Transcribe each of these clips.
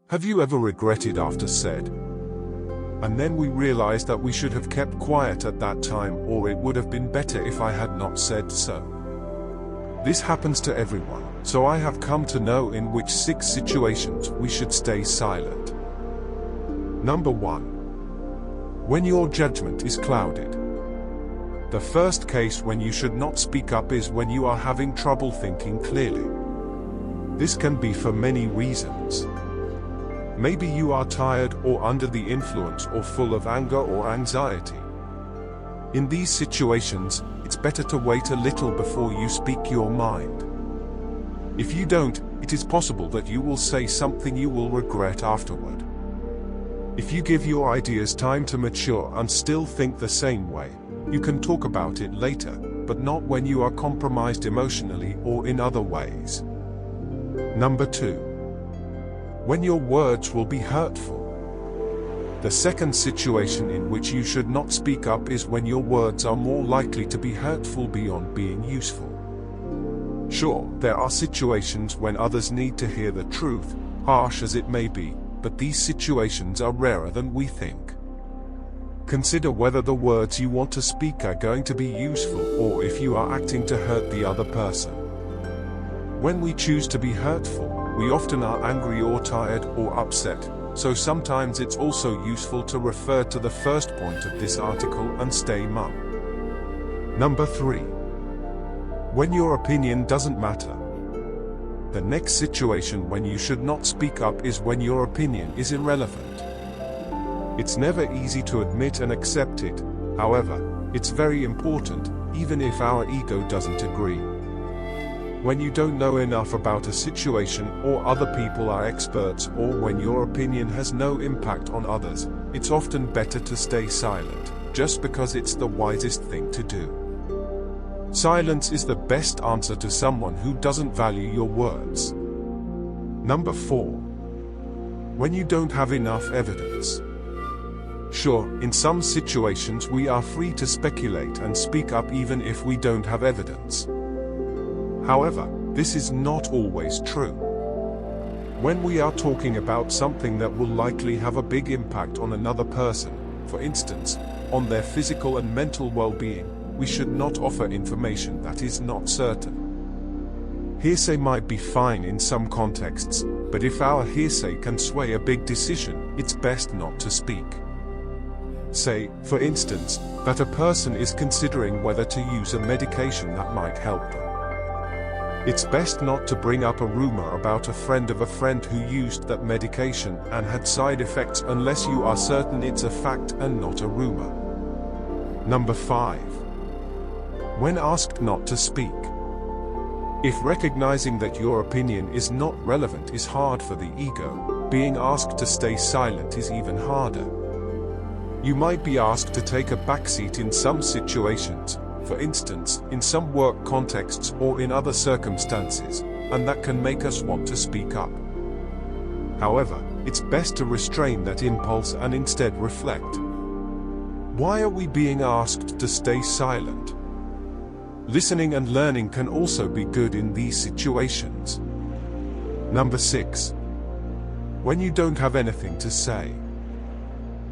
Have you ever regretted after said, and then we realized that we should have kept quiet at that time, or it would have been better if I had not said so? This happens to everyone, so I have come to know in which 6 situations we should stay silent. Number 1. When your judgment is clouded. The first case when you should not speak up is when you are having trouble thinking clearly. This can be for many reasons. Maybe you are tired or under the influence or full of anger or anxiety. In these situations, it's better to wait a little before you speak your mind. If you don't, it is possible that you will say something you will regret afterward. If you give your ideas time to mature and still think the same way, you can talk about it later, but not when you are compromised emotionally or in other ways. Number 2. When your words will be hurtful. The second situation in which you should not speak up is when your words are more likely to be hurtful beyond being useful. Sure, there are situations when others need to hear the truth, harsh as it may be, but these situations are rarer than we think. Consider whether the words you want to speak are going to be useful or if you are acting to hurt the other person. When we choose to be hurtful, we often are angry or tired or upset, so sometimes it's also useful to refer to the first point of this article and stay mum. Number 3. When your opinion doesn't matter. The next situation when you should not speak up is when your opinion is irrelevant. It's never easy to admit and accept it, however, it's very important, even if our ego doesn't agree. When you don't know enough about a situation or other people are experts, or when your opinion has no impact on others, it's often better to stay silent, just because it's the wisest thing to do. Silence is the best answer to someone who doesn't value your words. Number 4. When you don't have enough evidence. Sure, in some situations we are free to speculate and speak up even if we don't have evidence. However, this is not always true. When we are talking about something that will likely have a big impact on another person, for instance, on their physical and mental well-being, we should not offer information that is not certain. Hearsay might be fine in some contexts, but if our hearsay can sway a big decision, it's best not to speak. Say, for instance, that a person is considering whether to use a medication that might help them. It's best not to bring up a rumor about a friend of a friend who used that medication and had side effects unless you are certain it's a fact and not a rumor. Number 5. When asked not to speak. If recognizing that your opinion is not relevant is hard for the ego, being asked to stay silent is even harder. You might be asked to take a backseat in some situations, for instance, in some work contexts or in other circumstances, and that can make us want to speak up. However, it's best to restrain that impulse and instead reflect. Why are we being asked to stay silent? Listening and learning can also be good in these situations. Number 6. When you don't have anything to say.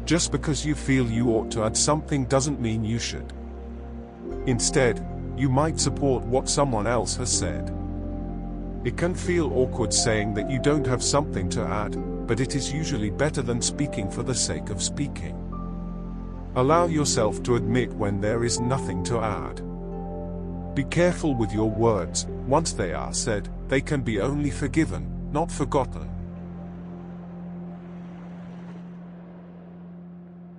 Just because you feel you ought to add something doesn't mean you should. Instead, you might support what someone else has said. It can feel awkward saying that you don't have something to add, but it is usually better than speaking for the sake of speaking. Allow yourself to admit when there is nothing to add. Be careful with your words. Once they are said, they can be only forgiven, not forgotten.